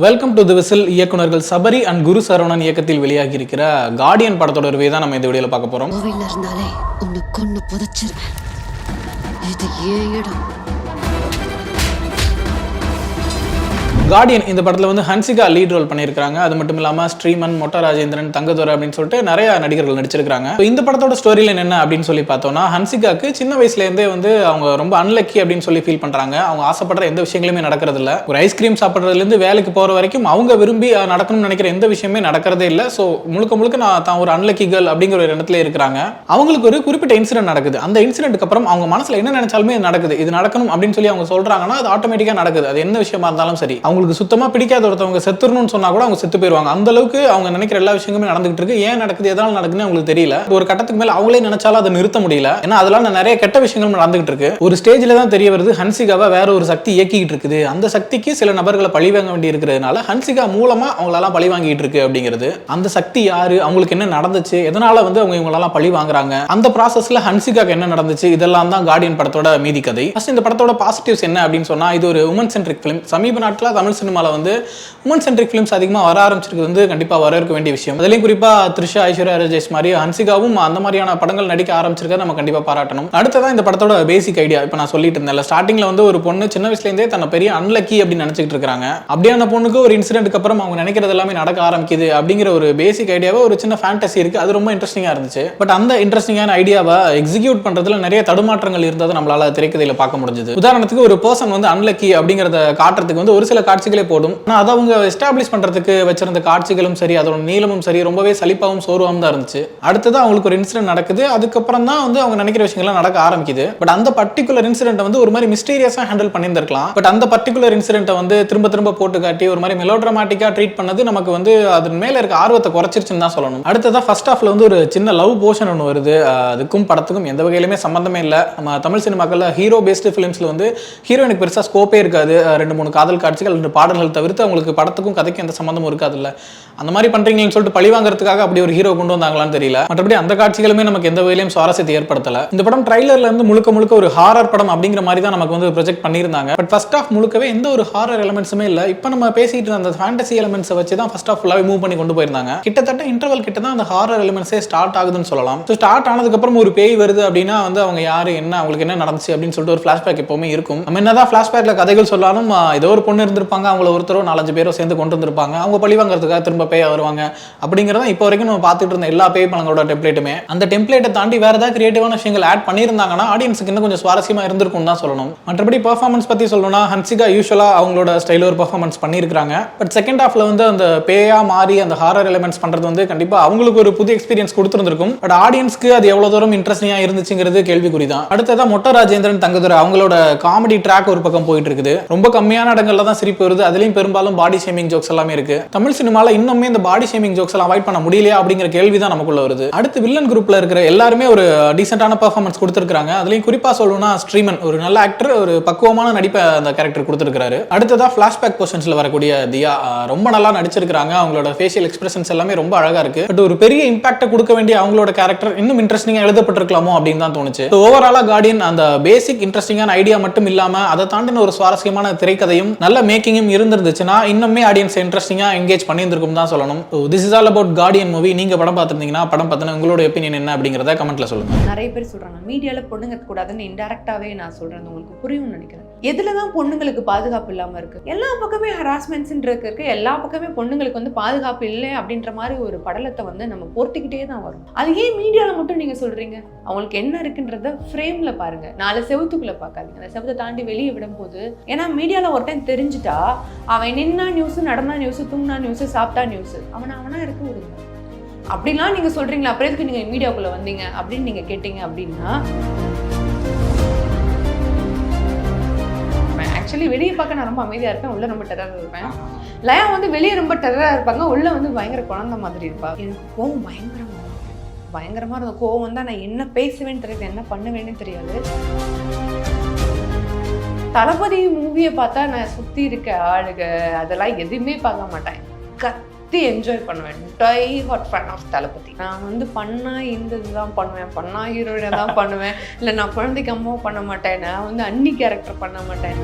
Welcome to the whistle. இயக்குனர்கள் Sabari and குரு சரவணன் இயக்கத்தில் வெளியாகி இருக்கிற கார்டியன் படத்தோட ரிவ்யூ தான் நம்ம இந்த வீடியோல பார்க்க போறோம். கோவில்ல இருந்தாலே உன்னை கொன்னு புதைச்சிருவேன். இது ஏன் இடம்? கார்டியன் இந்த படத்தில் வந்து ஹன்சிகா லீட் ரோல் பண்ணியிருக்காங்க. அது மட்டும் இல்லாமல் ஸ்ரீமன், மொட்ட ராஜேந்திரன், தங்கதுரை அப்படின்னு சொல்லிட்டு நிறைய நடிகர்கள் நடிச்சிருக்காங்க. இந்த படத்தோட ஸ்டோரி லைன் என்ன அப்படின்னு சொல்லி பார்த்தோம்னா, ஹன்சிகாக்கு சின்ன வயசுலேருந்தே வந்து அவங்க ரொம்ப அன்லக்கி அப்படின்னு சொல்லி ஃபீல் பண்ணுறாங்க. அவங்க ஆசைப்படுற எந்த விஷயங்களுமே நடக்கிறது இல்லை. ஒரு ஐஸ்கிரீம் சாப்பிட்றதுலேருந்து வேலைக்கு போகிற வரைக்கும் அவங்க விரும்பி நடக்கணும்னு நினைக்கிற எந்த விஷயமே நடக்கிறதே இல்லை. ஸோ முழுக்க நான் தான் ஒரு அன்லக்கி கேர்ள் அப்படிங்கிற ஒரு இடத்துல இருக்கிறாங்க. அவங்களுக்கு ஒரு குறிப்பிட்ட இன்சிடென்ட் நடக்குது. அந்த இன்சிடென்ட்க்கு அப்புறம் அவங்க மனசில் என்ன நினைச்சாலுமே நடக்குது. இது நடக்கணும் அப்படின்னு சொல்லி அவங்க சொல்கிறாங்கன்னா அது ஆட்டோமேட்டிக்காக நடக்குது. அது என்ன விஷயமா இருந்தாலும் சரி. அவங்களுக்கு சுத்தமா பிடிக்காத ஒருத்தவங்க செத்துறணும்னு சொன்னா கூட அவங்க செத்து போயிருவாங்க. அந்த அளவுக்கு அவங்க நினைக்கிற எல்லா விஷயங்களுமே நடந்துகிட்டு இருக்கு. ஏன் நடக்குது, எதனால நடக்குதுன்னு அவங்களுக்கு தெரியல. ஒரு கட்டத்துக்கு மேல அவங்களே நினைச்சாலும் அதை நிறுத்த முடியல. ஏன்னா அதெல்லாம் நிறைய கெட்ட விஷயங்கள் நடந்துகிட்டு இருக்கு. ஒரு ஸ்டேஜ்ல தான் தெரிய வருது ஹன்சிகாவை வேற ஒரு சக்தி இயக்கிட்டு இருக்குது. அந்த சக்திக்கு சில நபர்களை பழி வாங்க வேண்டி இருக்கிறதுனால ஹன்சிகா மூலமா அவங்களெல்லாம் பழி வாங்கிட்டு இருக்கு அப்படிங்கிறது. அந்த சக்தி யாரு, அவங்களுக்கு என்ன நடந்துச்சு, எதனால வந்து அவங்க இவங்களெல்லாம் பழி வாங்குறாங்க, அந்த ப்ராசஸ்ல ஹன்சிகாக்கு என்ன நடந்துச்சு, இதெல்லாம் தான் கார்டியன் படத்தோட மீதி கதை. ஃபர்ஸ்ட் இந்த படத்தோட பாசிட்டிவ்ஸ் என்ன அப்படின்னு சொன்னா, இது ஒரு உமன் சென்ட்ரிக் ஃபிலிம். சமீப நாட்களா தமிழ் சினிமால வந்து உமன் சென்ட்ரிக் ஃபிலிம்ஸ் அதிகமாக வர ஆரம்பிச்சிருக்கு வந்து கண்டிப்பாக வரவேற்க வேண்டிய விஷயம். அதுலேயும் குறிப்பாக த்ரிஷா, ஐஸ்வர்யா ராஜேஷ் மாதிரி ஹன்சிகாவும் அந்த மாதிரியான படங்கள் நடிக்க ஆரம்பிச்சிருக்க நம்ம கண்டிப்பாக பாராட்டணும். அடுத்ததான் இந்த படத்தோட பேசிக் ஐடியா. இப்போ நான் சொல்லிட்டு இருந்தேன் ஸ்டார்டிங்ல வந்து ஒரு பொண்ணு சின்ன வயசுலேருந்தே தன்னை பெரிய அன்லக்கி அப்படின்னு நினைச்சிட்டு இருக்காங்க. அப்படியான பொண்ணுக்கு ஒரு இன்சிடென்ட்க்கு அப்புறம் அவங்க நினைக்கிறது எல்லாமே நடக்க ஆரம்பிக்குது அப்படிங்கிற ஒரு பேசிக் ஐடியாவை ஒரு சின்ன ஃபேண்டசி இருக்கு. அது ரொம்ப இன்ட்ரெஸ்டிங்காக இருந்துச்சு. பட் அந்த இன்ட்ரெஸ்டிங்கான ஐடியாவை எக்ஸிக்யூட் பண்றதுல நிறைய தடுமாற்றங்கள் இருந்ததை நம்மளால திரைக்கதையில பார்க்க முடிஞ்சது. உதாரணத்துக்கு ஒரு பர்சன் வந்து அன்லக்கி அப்படிங்கிறத காட்டுறதுக்கு வந்து ஒரு சில காட்சிகளே போடும். ஆனால் அதை அவங்க எஸ்டாப்ளிஷ் பண்றதுக்கு வச்சிருந்த காட்சிகளும் சரி, அதோட நீளமும் சரி, ரொம்பவே சலிப்பாகவும் சோர்வாகவும் தான் இருந்துச்சு. அடுத்தது அவங்களுக்கு ஒரு இன்சிடென்ட் நடக்குது. அதுக்கப்புறம் தான் வந்து அவங்க நினைக்கிற விஷயங்கள்லாம் நடக்க ஆரம்பிக்குது. பட் அந்த பர்டிகுலர் இன்சிடென்ட் வந்து ஒரு மாதிரி மிஸ்டீரியஸா ஹேண்டில் பண்ணியிருந்திருக்கலாம். பட் அந்த பர்டிகுலர் இன்சிடென்ட்டை வந்து திரும்ப போட்டு காட்டி ஒரு மாதிரி மெலோட்ராமாட்டிக்கா ட்ரீட் பண்ணது நமக்கு வந்து அதன் மேல இருக்க ஆர்வத்தை குறைச்சிருச்சுன்னு தான் சொல்லணும். அடுத்ததா ஃபர்ஸ்ட் ஹாஃப்ல வந்து ஒரு சின்ன லவ் போர்ஷன் ஒன்று வருது. அதுக்கும் படத்துக்கும் எந்த வகையிலுமே சம்பந்தமே இல்லை. நம்ம தமிழ் சினிமாக்கள்ல ஹீரோ பேஸ்டு ஃபிலிம்ஸ்ல வந்து ஹீரோயினுக்கு பெருசா ஸ்கோப்பே இருக்காது. 2-3 காதல் காட்சிகள், 2 பாடல்கள் தவிர்த்து அவங்களுக்கு படத்துக்கும் கதைக்கும் எந்த சம்பந்தமும் இருக்காதுல்ல. அந்த மாதிரி பண்றீங்கன்னு சொல்லிட்டு பழி வாங்குறதுக்காக அப்படி ஒரு ஹீரோ கொண்டு வந்தாங்களான்னு தெரியல. மற்றபடி அந்த காட்சிகளுமே நமக்கு எந்த வகையிலும் சுவாரஸ்யத்தை ஏற்படுத்தல. இந்த படம் ட்ரைலர்ல இருந்து முழுக்க ஒரு ஹாரர் படம் அப்படிங்கிற மாதிரி தான் நமக்கு வந்து ப்ரொஜெக்ட் பண்ணியிருந்தாங்க. பட் ஃபர்ஸ்ட் ஹாஃப் முழுக்கவே எந்த ஒரு ஹாரர் எலிமெண்ட்ஸுமே இல்லை. இப்போ நம்ம பேசிட்டு இருந்த அந்த ஃபேண்டசி எலிமெண்ட்ஸை வச்சு தான் ஃபர்ஸ்ட் ஹாஃப் ஃபுல்லாவே மூவ் பண்ணி கொண்டு போயிருந்தாங்க. கிட்டத்தட்ட இன்டர்வல் கிட்ட தான் அந்த ஹாரர் எலிமெண்ட்ஸே ஸ்டார்ட் ஆகுதுன்னு சொல்லலாம். ஸோ ஸ்டார்ட் ஆனதுக்கு அப்புறம் ஒரு பேய் வருது அப்படின்னா வந்து அவங்க யாரு, என்ன, அவங்களுக்கு என்ன நடந்துச்சு அப்படின்னு சொல்லிட்டு ஒரு ஃபிளாஷ்பேக் எப்பவுமே இருக்கும். நம்ம என்னதான் ஃபிளாஷ்பேக்ல கதைகள் சொல்லாலும் ஏதோ ஒரு பொண்ணு இருந்திருப்பாங்க, அவங்கள ஒருத்தரோ 4-5 பேரோ சேர்ந்து கொண்டு வந்திருப்பாங்க. அவங்க பழி வாங்குறதுக்காக திரும்ப பேய் வருவாங்க அப்படிங்கிறத இப்போ வரைக்கும் நம்ம பார்த்துட்டு இருந்த எல்லா பேய் படங்களோட டெம்ப்ளேட்டுமே. அந்த டெம்ப்ளேட்டை தாண்டி வேற ஏதாவது கிரியேட்டிவான விஷயங்கள் ஆட் பண்ணியிருந்தாங்கன்னா ஆடியன்ஸுக்கு இன்னும் கொஞ்சம் சுவாரஸ்யமா இருந்திருக்கும் தான் சொல்லணும். மற்றபடி பெர்ஃபார்மன்ஸ் பத்தி சொல்லணும்னா ஹன்சிகா யூஷுவலா அவங்களோட ஸ்டைல ஒரு பெர்ஃபார்மன்ஸ் பண்ணியிருக்காங்க. பட் செகண்ட் ஹாஃப்ல வந்து அந்த பேயா மாறி அந்த ஹாரர் எலிமெண்ட்ஸ் பண்றது வந்து கண்டிப்பா அவங்களுக்கு ஒரு புது எக்ஸ்பீரியன்ஸ் கொடுத்துருந்துருக்கும். பட் ஆடியன்ஸ்க்கு அது எவ்வளவு தூரம் இன்ட்ரெஸ்டிங்கா இருந்துச்சுங்கிறது கேள்விக்குறி தான். அடுத்ததா மொட்ட ராஜேந்திரன், தங்கதுரை அவங்களோட காமெடி ட்ராக் ஒரு பக்கம் போயிட்டு இருக்குது. ரொம்ப கம்மியான இடங்கள்ல தான் சிரிப்பு வருது. அதுலயும் பெரும்பாலும் பாடி ஷேமிங் ஜோக்ஸ் எல்லாமே இருக்கு. தமிழ் சினிமால இன்னுமே இந்த பாடி ஷேமிங் ஜோக்ஸ் எல்லாம் அவாய்ட் பண்ண முடியலையா அப்படிங்கிற கேள்வி தான் நமக்குள்ள வருது. அடுத்து வில்லன் குரூப்ல இருக்கிற எல்லாருமே ஒரு டீசென்ட்டான பெர்ஃபார்மன்ஸ் கொடுத்திருக்காங்க. அதுலயும் குறிப்பா சொல்லணும்னா ஸ்ரீமன் ஒரு நல்ல ஆக்டர், ஒரு பக்குவமான நடிப்பை அந்த கேரக்டர் கொடுத்திருக்காரு. அடுத்ததா ஃபிளாஷ்பேக் போர்ஷன்ஸ்ல வரக்கூடிய தியா ரொம்ப நல்லா நடிச்சிருக்காங்க. அவங்களோட ஃபேஷியல் எக்ஸ்பிரஷன்ஸ் எல்லாமே ரொம்ப அழகா இருக்கு. பட் ஒரு பெரிய இம்பாக்ட் கொடுக்க வேண்டிய அவங்களோட கேரக்டர் இன்னும் இன்ட்ரெஸ்டிங்கா எழுதப்பட்டிருக்கலாமோ அப்படின்னு தான் தோணுச்சு. ஓவராலா கார்டியன் அந்த பேசிக் இன்ட்ரெஸ்டிங்கான ஐடியா மட்டும் இல்லாம அதை தாண்டின ஒரு சுவாரஸ்யமான திரைக்கதையும் நல்ல மேக்கிங்கும் இருந்திருந்துச்சுன்னா இன்னுமே ஆடியன்ஸ் இன்ட்ரெஸ்டிங்கா என்கேஜ் பண்ணியிருந்திருக்கும் தான் சொல்லணும். This is all about Guardian movie. நீங்க படம் பார்த்திருந்தீங்கன்னா படம் பார்த்தா உங்களோட ஒப்பீனியன் என்ன அப்படிங்கறத கமெண்ட்ல சொல்லுங்க. நிறைய பேர் சொல்றாங்க மீடியால பொண்ணுங்க கூடாதுன்னு இன்டைரக்டாவே நான் சொல்றேன், உங்களுக்கு புரியும்னு நினைக்கிறேன். எதுலதான் பொண்ணுங்களுக்கு பாதுகாப்பு இல்லாம இருக்கு? எல்லா பக்கமே ஹராஸ்மெண்ட்ஸ் இருக்கு. எல்லா பக்கமே பொண்ணுங்களுக்கு வந்து பாதுகாப்பு இல்லை அப்படின்ற மாதிரி ஒரு படலத்தை வந்து நம்ம போர்த்திக்கிட்டே தான் வரும். அது ஏன் மீடியால மட்டும் நீங்க சொல்றீங்க? அவங்களுக்கு என்ன இருக்குன்றத ஃப்ரேம்ல பாருங்க, 4 செவத்துக்குள்ள பார்க்காதீங்க. அந்த செவத்தை தாண்டி வெளியே விடும் போது, ஏன்னா மீடியால ஒருத்தன் தெரிஞ்சுட்டா அவன் நின்னா நியூஸ், நடனா நியூஸ், தூங்கினா நியூஸ், சாப்பிட்டா நியூஸ், அவனா இருக்க விடுங்க. அப்படிலாம் நீங்க சொல்றீங்களா? அப்புறம் எதுக்கு நீங்க மீடியாக்குள்ள வந்தீங்க அப்படின்னு நீங்க கேட்டீங்க அப்படின்னா, ஆக்சுவலி வெளியே பார்க்க நான் ரொம்ப அமைதியா இருப்பேன், உள்ள ரொம்ப டெரரா இருப்பேன். லயா வந்து வெளியே ரொம்ப டெரரா இருப்பாங்க, உள்ள வந்து பயங்கர குழந்தை மாதிரி இருப்பா. எனக்கு கோவம் பயங்கரமா இருந்த கோவம் வந்தா நான் என்ன பேசுவேன்னு தெரியாது, என்ன பண்ணுவேன்னு தெரியாது. தளபதி மூவியை பார்த்தா நான் சுத்தி இருக்க ஆளுக அதெல்லாம் எதுவுமே பார்க்க மாட்டேன், கத்தி என்ஜாய் பண்ணுவேன். டை ஹாட் ஃபேன் ஆஃப் தளபதி. நான் வந்து பண்ணா இந்த இதுதான் பண்ணுவேன், பண்ணா ஹீரோயினை தான் பண்ணுவேன், இல்லை நான் குழந்தைக்கு அம்மாவும் பண்ண மாட்டேன், நான் வந்து அன்னி கேரக்டர் பண்ண மாட்டேன்.